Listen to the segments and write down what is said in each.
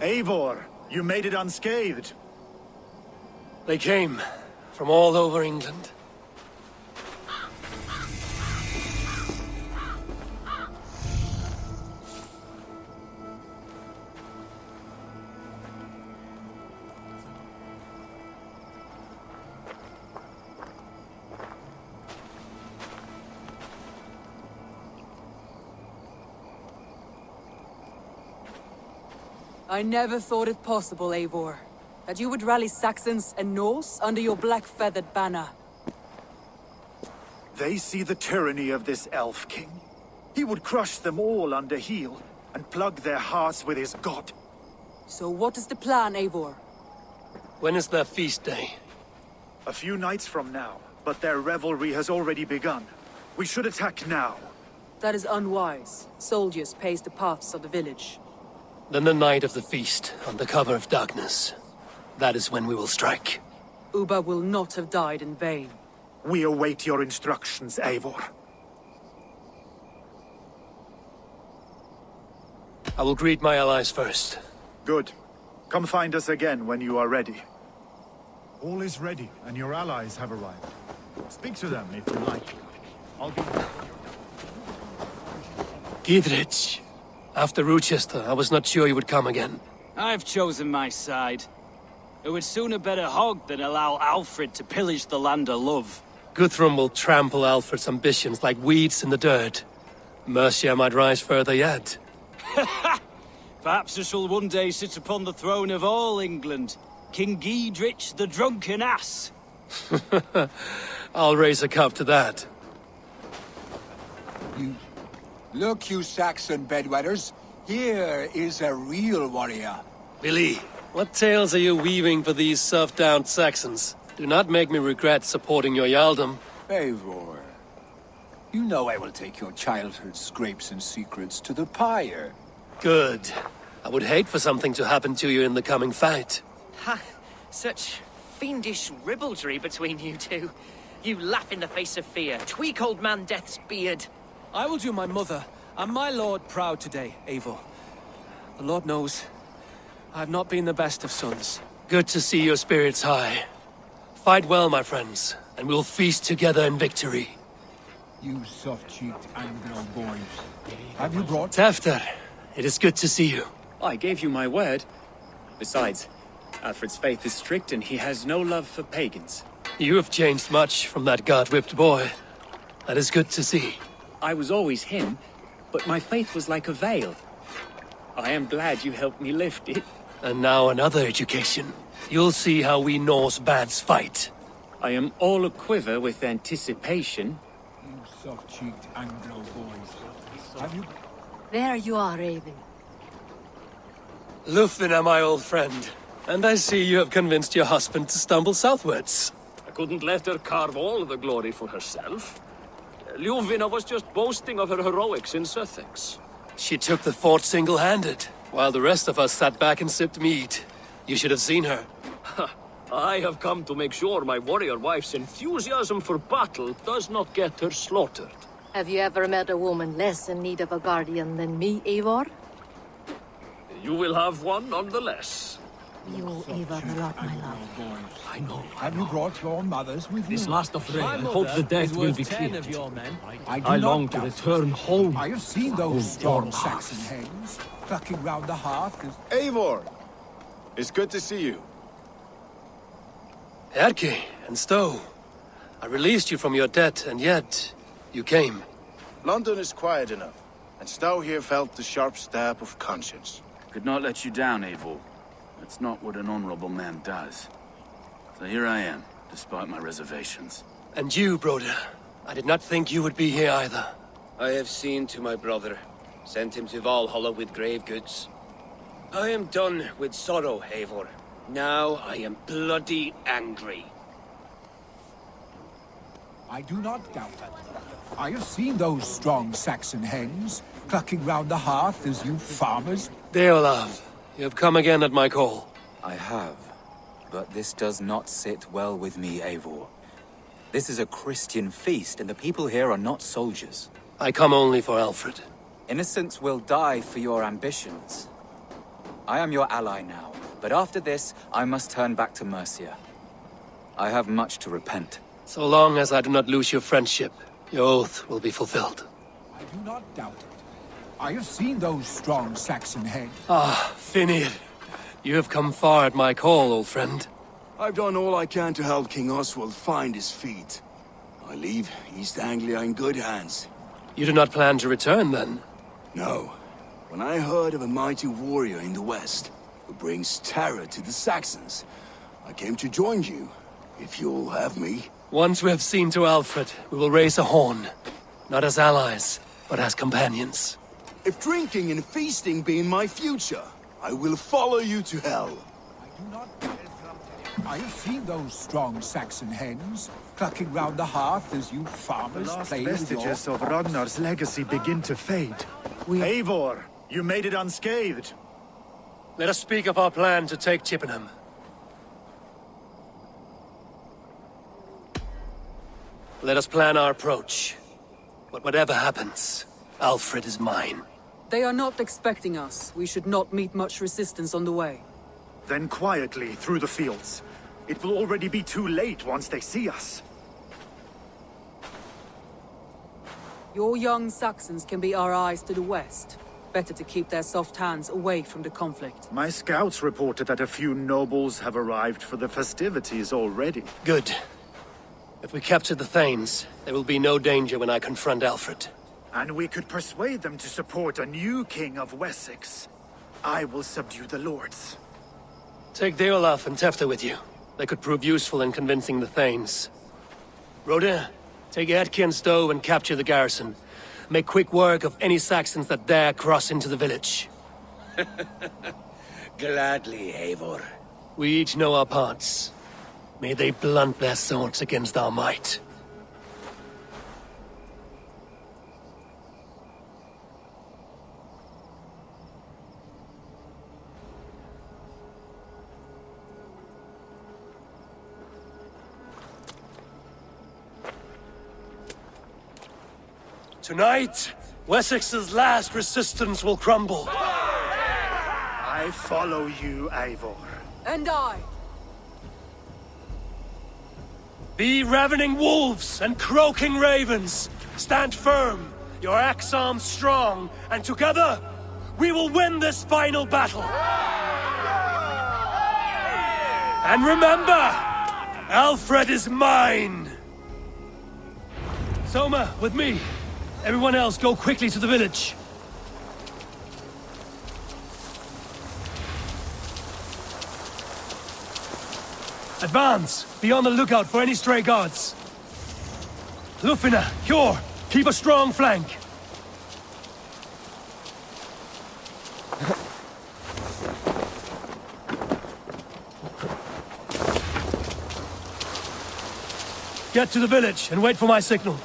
Eivor, you made it unscathed. They came from all over England. I never thought it possible, Eivor, that you would rally Saxons and Norse under your black-feathered banner. They see the tyranny of this elf king. He would crush them all under heel and plug their hearts with his god. So what is the plan, Eivor? When is their feast day? A few nights from now, but their revelry has already begun. We should attack now. That is unwise. Soldiers pace the paths of the village. Then the night of the feast, under cover of darkness. That is when we will strike. Ubba will not have died in vain. We await your instructions, Eivor. I will greet my allies first. Good. Come find us again when you are ready. All is ready, and your allies have arrived. Speak to them if you like. I'll be... Gidrich. After Rochester, I was not sure you would come again. I've chosen my side. It would sooner bet a hog than allow Alfred to pillage the land of love. Guthrum will trample Alfred's ambitions like weeds in the dirt. Mercia might rise further yet. Perhaps I shall one day sit upon the throne of all England. King Gidrich the drunken ass. I'll raise a cup to that. Look, you Saxon bedwetters. Here is a real warrior. Billy, what tales are you weaving for these serf-downed Saxons? Do not make me regret supporting your Jarldom. Eivor, you know I will take your childhood scrapes and secrets to the pyre. Good. I would hate for something to happen to you in the coming fight. Ha! Such fiendish ribaldry between you two. You laugh in the face of fear, tweak old man Death's beard. I will do my mother and my lord proud today, Eivor. The Lord knows, I have not been the best of sons. Good to see your spirits high. Fight well, my friends, and we'll feast together in victory. You soft-cheeked Anglo boys. Have you brought... Tafter, it is good to see you. I gave you my word. Besides, Alfred's faith is strict and he has no love for pagans. You have changed much from that god-whipped boy. That is good to see. I was always him, but my faith was like a veil. I am glad you helped me lift it. And now another education. You'll see how we Norse bads fight. I am all aquiver with anticipation. You soft-cheeked Anglo boys. Have you... There you are, Raven. Lufina, my old friend. And I see you have convinced your husband to stumble southwards. I couldn't let her carve all the glory for herself. Ljuvina was just boasting of her heroics in Sussex. She took the fort single-handed, while the rest of us sat back and sipped mead. You should have seen her. I have come to make sure my warrior wife's enthusiasm for battle does not get her slaughtered. Have you ever met a woman less in need of a guardian than me, Eivor? You will have one nonetheless. You owe Eivor a lot, my love. I know. Have you brought your mothers with you? This last of rain, I hope the death will be cleared. Of your men. I long to return home. I have seen those strong Saxon hens clucking round the hearth. Eivor! It's good to see you. Erke and Stowe. I released you from your debt, and yet you came. London is quiet enough, and Stowe here felt the sharp stab of conscience. Could not let you down, Eivor. That's not what an honorable man does. So here I am, despite my reservations. And you, Broder. I did not think you would be here either. I have seen to my brother, sent him to Valhalla with grave goods. I am done with sorrow, Eivor. Now I am bloody angry. I do not doubt that. I have seen those strong Saxon hens clucking round the hearth as you farmers... Deolav, you have come again at my call. I have, but this does not sit well with me, Eivor. This is a Christian feast, and the people here are not soldiers. I come only for Alfred. Innocents will die for your ambitions. I am your ally now, but after this, I must turn back to Mercia. I have much to repent. So long as I do not lose your friendship, your oath will be fulfilled. I do not doubt it. I have seen those strong Saxon heads. Ah, Finir. You have come far at my call, old friend. I've done all I can to help King Oswald find his feet. I leave East Anglia in good hands. You do not plan to return, then? No. When I heard of a mighty warrior in the west, who brings terror to the Saxons, I came to join you, if you'll have me. Once we have seen to Alfred, we will raise a horn. Not as allies, but as companions. If drinking and feasting be in my future, I will follow you to hell. I do not... I have seen those strong Saxon hens, clucking round the hearth as you farmers The last play with your... vestiges of Ragnar's legacy begin to fade. Eivor, you made it unscathed. Let us speak of our plan to take Chippenham. Let us plan our approach. But whatever happens, Alfred is mine. They are not expecting us. We should not meet much resistance on the way. Then quietly through the fields. It will already be too late once they see us. Your young Saxons can be our eyes to the west. Better to keep their soft hands away from the conflict. My scouts reported that a few nobles have arrived for the festivities already. Good. If we capture the Thanes, there will be no danger when I confront Alfred. And we could persuade them to support a new king of Wessex. I will subdue the lords. Take Deolaf and Tefta with you. They could prove useful in convincing the Thanes. Rodin, take Edki and Stowe and capture the garrison. Make quick work of any Saxons that dare cross into the village. Gladly, Eivor. We each know our parts. May they blunt their swords against our might. Tonight, Wessex's last resistance will crumble. I follow you, Eivor. And I. Be ravening wolves and croaking ravens. Stand firm, your axe arms strong, and together, we will win this final battle. And remember, Alfred is mine. Soma, with me. Everyone else, go quickly to the village. Advance! Be on the lookout for any stray guards. Lufina, Kjor, keep a strong flank. Get to the village and wait for my signal.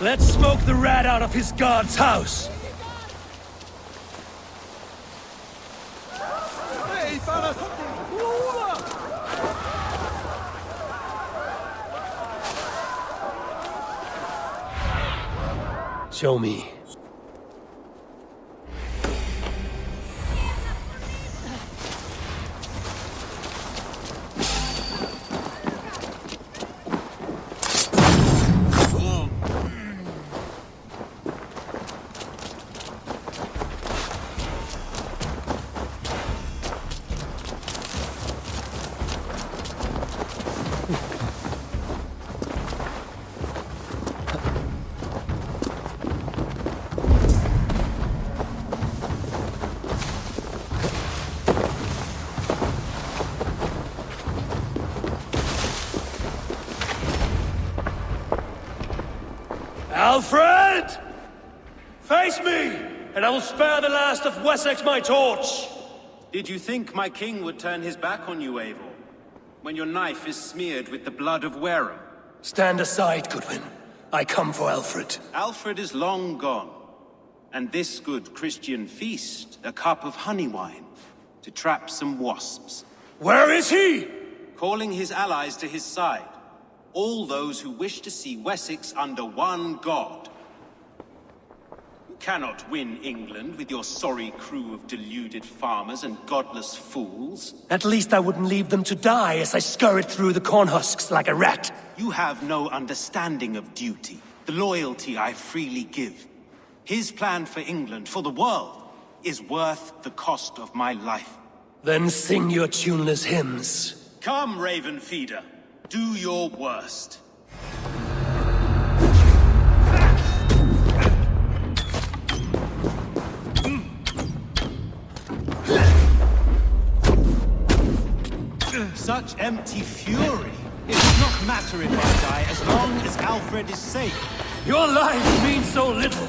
Let's smoke the rat out of his guard's house! Show me. Alfred! Face me, and I will spare the last of Wessex my torch! Did you think my king would turn his back on you, Eivor? When your knife is smeared with the blood of Wareham? Stand aside, Goodwin. I come for Alfred. Alfred is long gone. And this good Christian feast, a cup of honey wine, to trap some wasps. Where is he? Calling his allies to his side. All those who wish to see Wessex under one god. You cannot win England with your sorry crew of deluded farmers and godless fools. At least I wouldn't leave them to die as I scurried through the corn husks like a rat. You have no understanding of duty, the loyalty I freely give. His plan for England, for the world, is worth the cost of my life. Then sing your tuneless hymns. Come, Raven Feeder. Do your worst. Such empty fury. It does not matter if I die, as long as Alfred is safe. Your life means so little.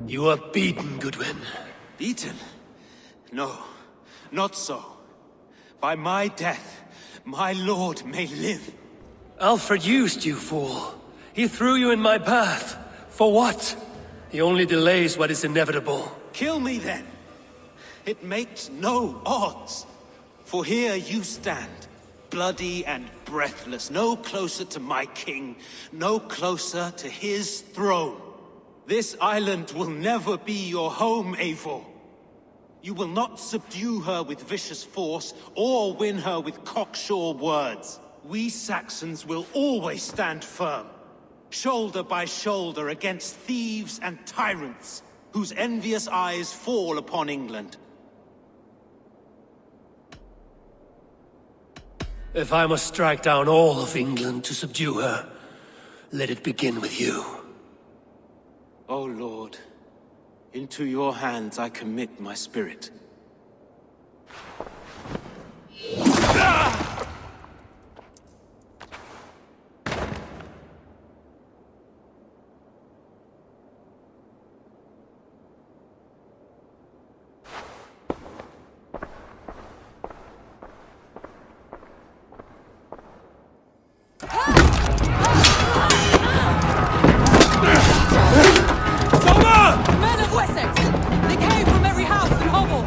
You are beaten, Goodwin. Beaten? No, not so. By my death, my lord may live. Alfred used you, fool. He threw you in my path. For what? He only delays what is inevitable. Kill me then. It makes no odds. For here you stand, bloody and breathless, no closer to my king, no closer to his throne. This island will never be your home, Eivor. You will not subdue her with vicious force, or win her with cocksure words. We Saxons will always stand firm, shoulder by shoulder against thieves and tyrants, whose envious eyes fall upon England. If I must strike down all of England to subdue her, let it begin with you. O Lord, into your hands I commit my spirit. Men of Wessex! They came from every house and hovel!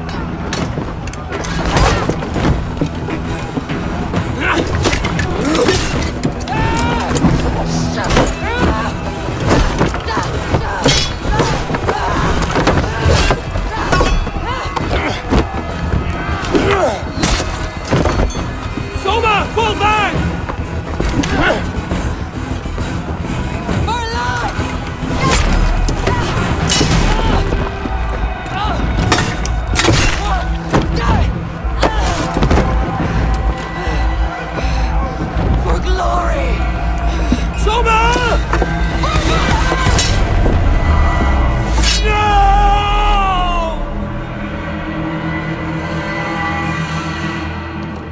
Soma! Fall back! For glory! Soma!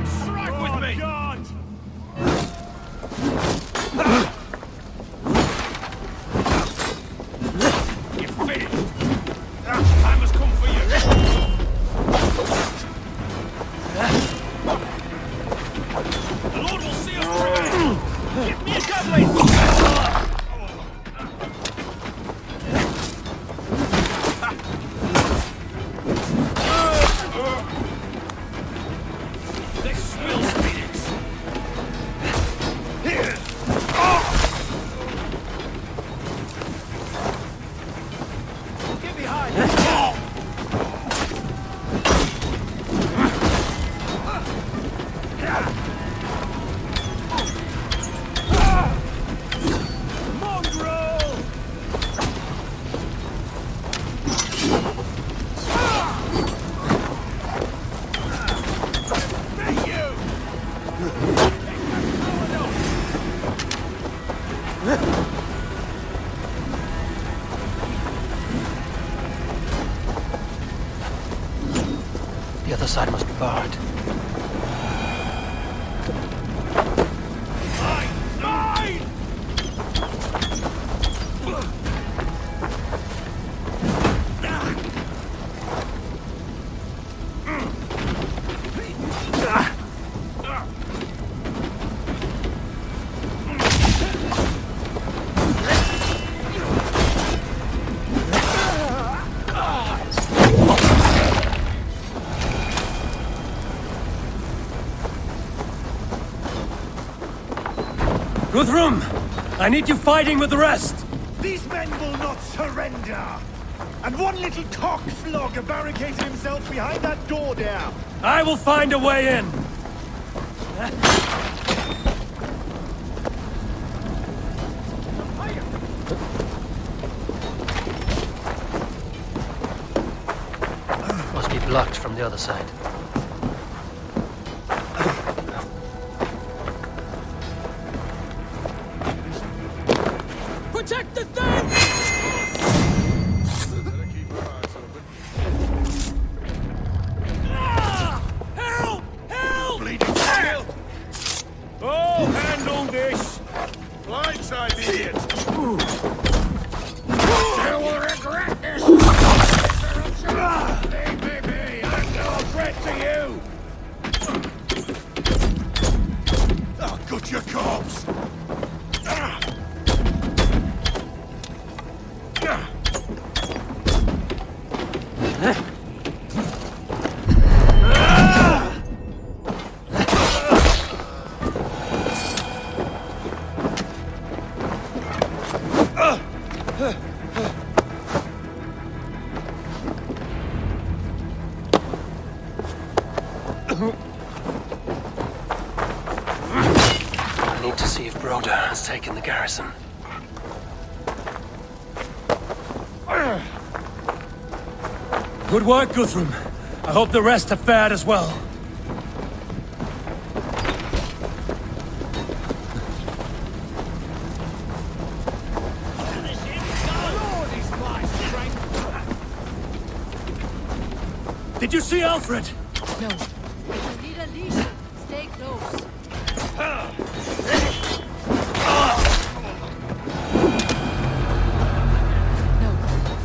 Strike with me! God! You're finished! I must come for you! The Lord will see us through! Give me a javelin! This spills Phoenix! Get behind! Mongrel! side must be barred. Guthrum! I need you fighting with the rest! These men will not surrender! And one little cock-flogger barricaded himself behind that door there! I will find a way in! Must be blocked from the other side. Protect the thing! Help! Help! Bleeding tail! Oh, handle this! Blindside, idiot! You will regret this! Hey, I'm no threat to you! I'll cut your corpse! I need to see if Broder has taken the garrison. Good work, Guthrum. I hope the rest have fared as well. Did you see Alfred? No. You need a leash. Stay close. No.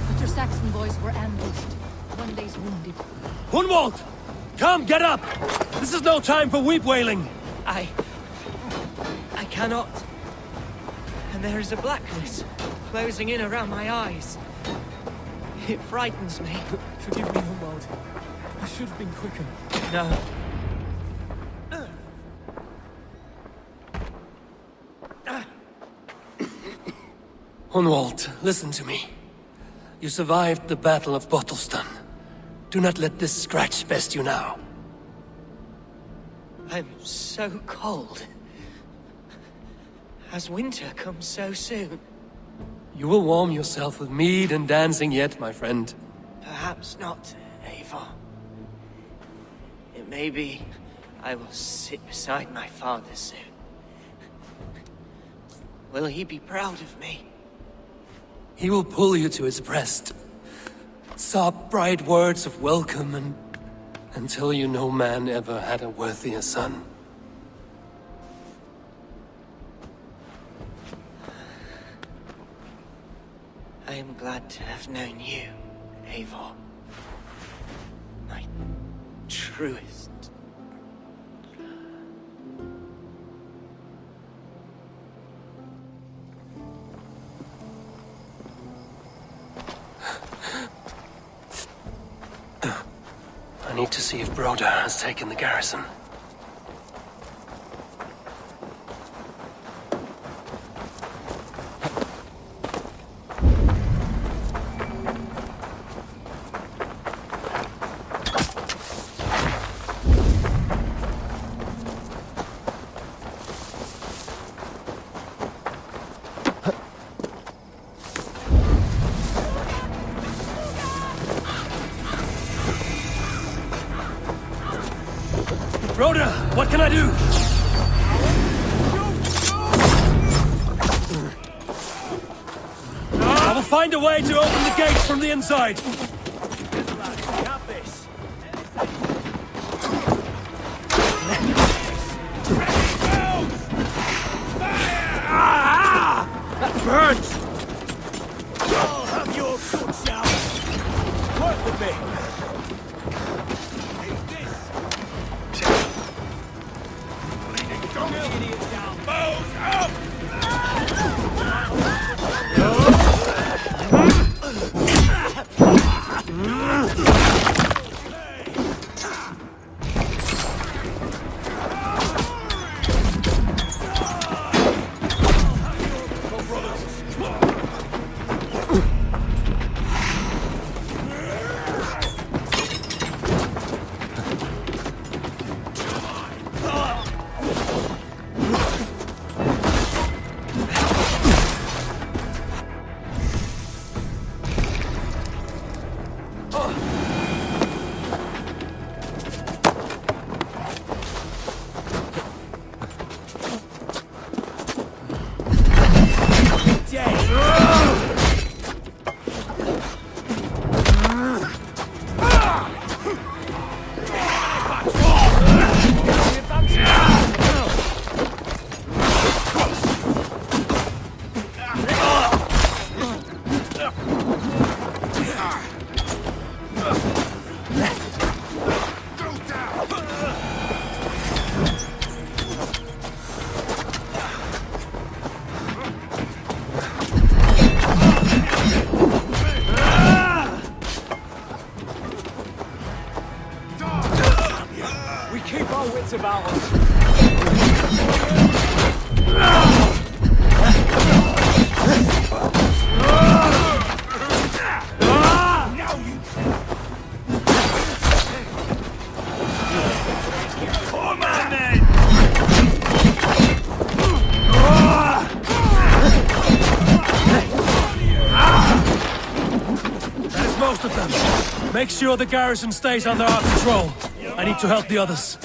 But your Saxon boys were ambushed. One lays wounded. Hunwald! Come, get up! This is no time for weep-wailing! I cannot. And there is a blackness closing in around my eyes. It frightens me. Forgive me, Hunwald. I should have been quicker. No. Hunwald, listen to me. You survived the Battle of Bottleston. Do not let this scratch best you now. I'm so cold. Has winter come so soon? You will warm yourself with mead and dancing yet, my friend. Perhaps not, Eivor. It may be I will sit beside my father soon. Will he be proud of me? He will pull you to his breast. Sob bright words of welcome and until you no man ever had a worthier son. I am glad to have known you, Eivor. My truest. I need to see if Broder has taken the garrison. Broder, what can I do? I will find a way to open the gates from the inside. About us. That is most of them. Make sure the garrison stays under our control. I need to help the others.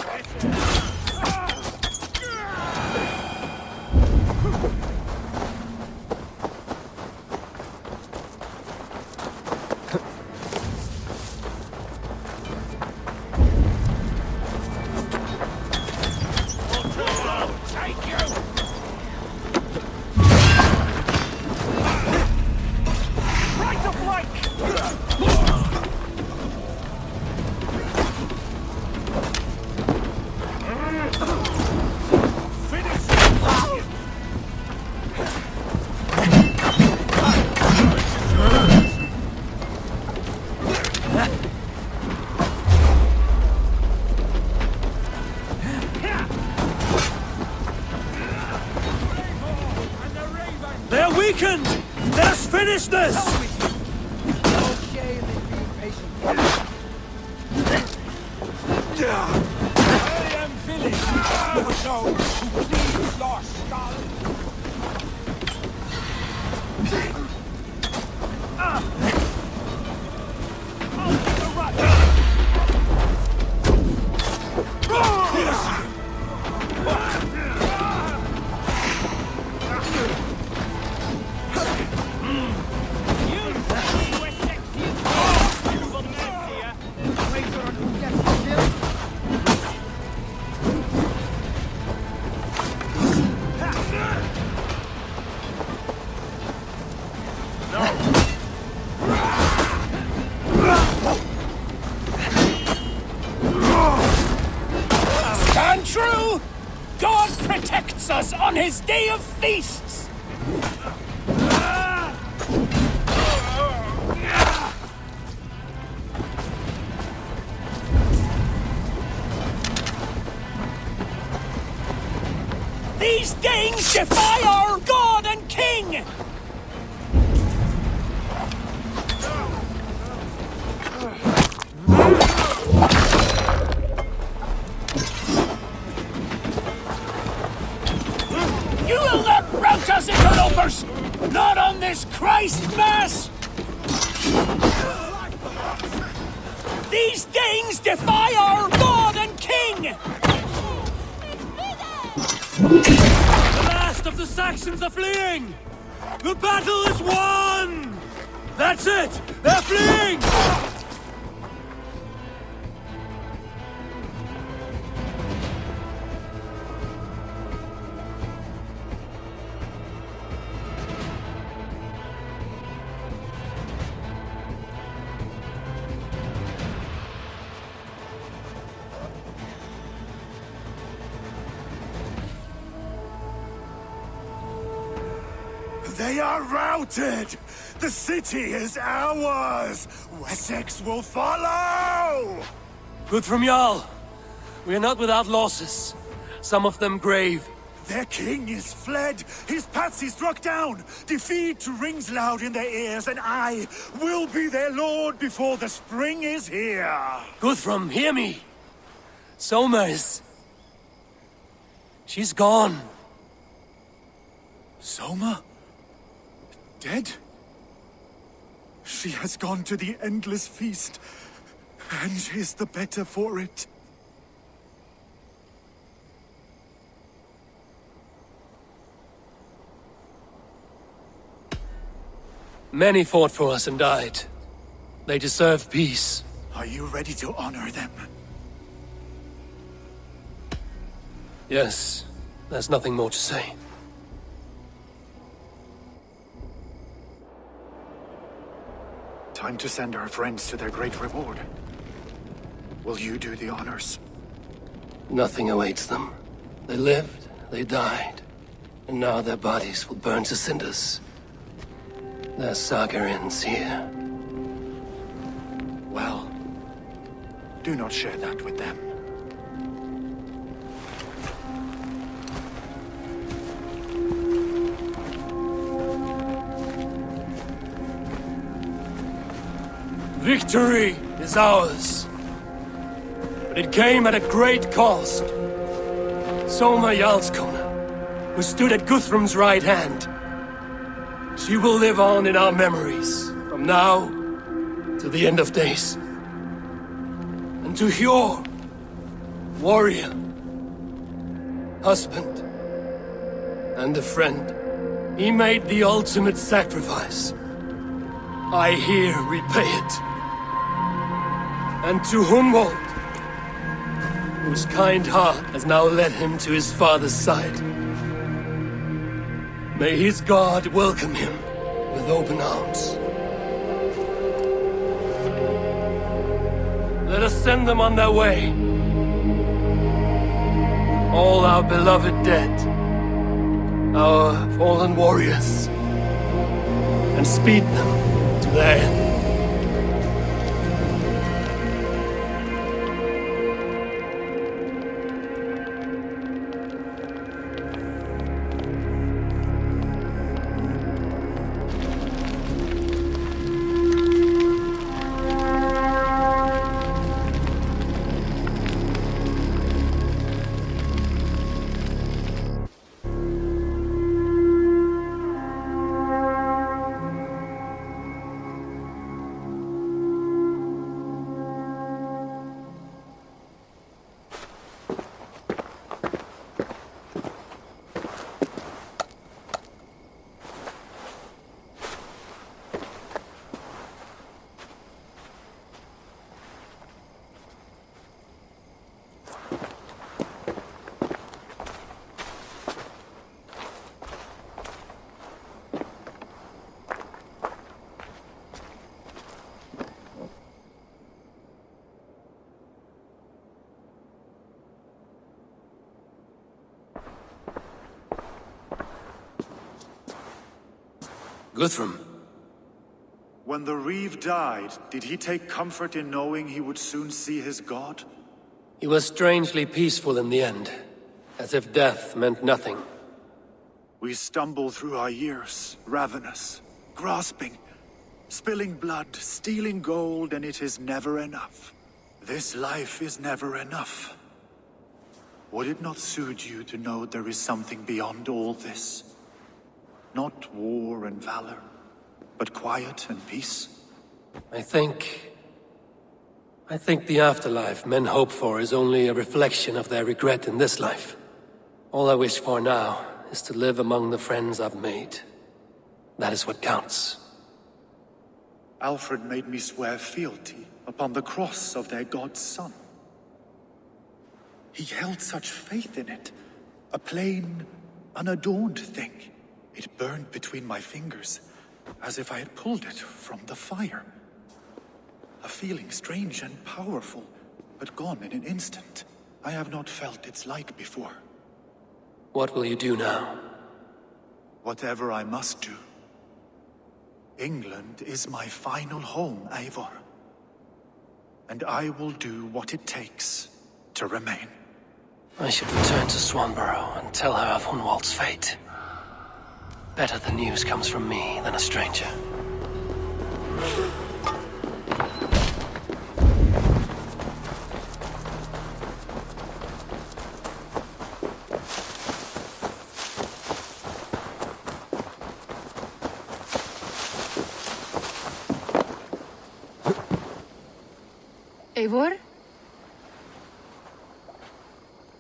They're weakened! Let's finish this! No shame in being patient. I am finished. For those who please your skull. Stand true! God protects us on his day of feasts! These Danes defy our God and King! You will not rout us, interlopers! Not on this Christ Mass! These Danes defy our God and King! The last of the Saxons are fleeing! The battle is won! That's it! They're fleeing! They are routed! The city is ours! Wessex will follow! Guthrum Jarl, we are not without losses. Some of them grave. Their king is fled! His patsy struck down! Defeat rings loud in their ears, and I will be their lord before the spring is here! Guthrum, hear me! Soma is... she's gone. Soma? Dead? She has gone to the endless feast, and is the better for it. Many fought for us and died. They deserve peace. Are you ready to honor them? Yes, there's nothing more to say. Time to send our friends to their great reward. Will you do the honors? Nothing awaits them. They lived, they died, and now their bodies will burn to cinders. Their saga ends here. Well, do not share that with them. Victory is ours. But it came at a great cost. Soma Jarlskona, who stood at Guthrum's right hand. She will live on in our memories, from now to the end of days. And to Hjor, warrior, husband, and a friend, he made the ultimate sacrifice. I here repay it. And to Humboldt, whose kind heart has now led him to his father's side. May his God welcome him with open arms. Let us send them on their way. All our beloved dead, our fallen warriors, and speed them to their end. Guthrum. When the Reeve died, did he take comfort in knowing he would soon see his god? He was strangely peaceful in the end, as if death meant nothing. We stumble through our years, ravenous, grasping, spilling blood, stealing gold, and it is never enough. This life is never enough. Would it not soothe you to know there is something beyond all this? Not war and valor, but quiet and peace? I think the afterlife men hope for is only a reflection of their regret in this life. All I wish for now is to live among the friends I've made. That is what counts. Alfred made me swear fealty upon the cross of their god's son. He held such faith in it, a plain, unadorned thing. It burned between my fingers, as if I had pulled it from the fire. A feeling strange and powerful, but gone in an instant. I have not felt its like before. What will you do now? Whatever I must do. England is my final home, Eivor. And I will do what it takes to remain. I should return to Swanborough and tell her of Hunwald's fate. Better the news comes from me than a stranger. Eivor?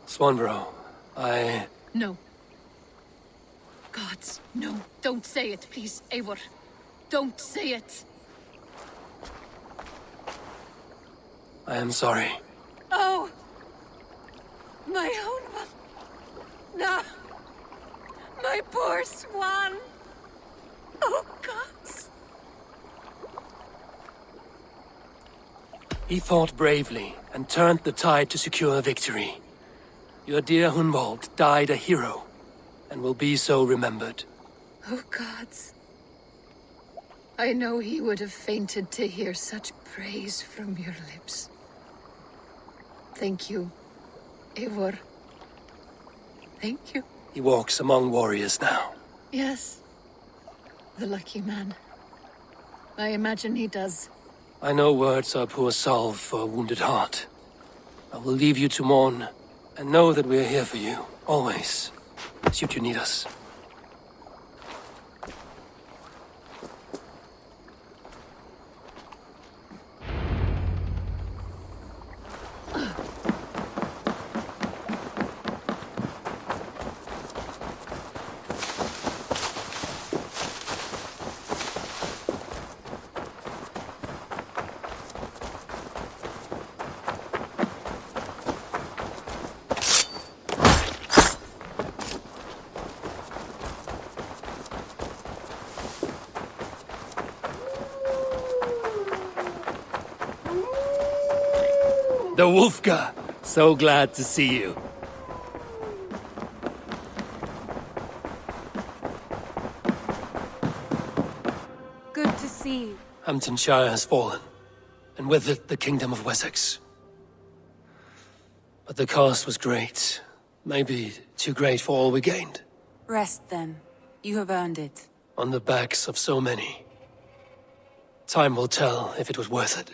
Swanborough, No. Gods, no. Don't say it, please, Eivor. Don't say it. I am sorry. Oh! My own one. No! My poor swan! Oh, gods! He fought bravely and turned the tide to secure victory. Your dear Hunwald died a hero, and will be so remembered. Oh, gods. I know he would have fainted to hear such praise from your lips. Thank you, Eivor. Thank you. He walks among warriors now. Yes. The lucky man. I imagine he does. I know words are poor salve for a wounded heart. I will leave you to mourn, and know that we are here for you, always, should you need us. The Wolfka! So glad to see you. Good to see you. Hamptonshire has fallen, and with it the Kingdom of Wessex. But the cost was great. Maybe too great for all we gained. Rest then. You have earned it. On the backs of so many. Time will tell if it was worth it.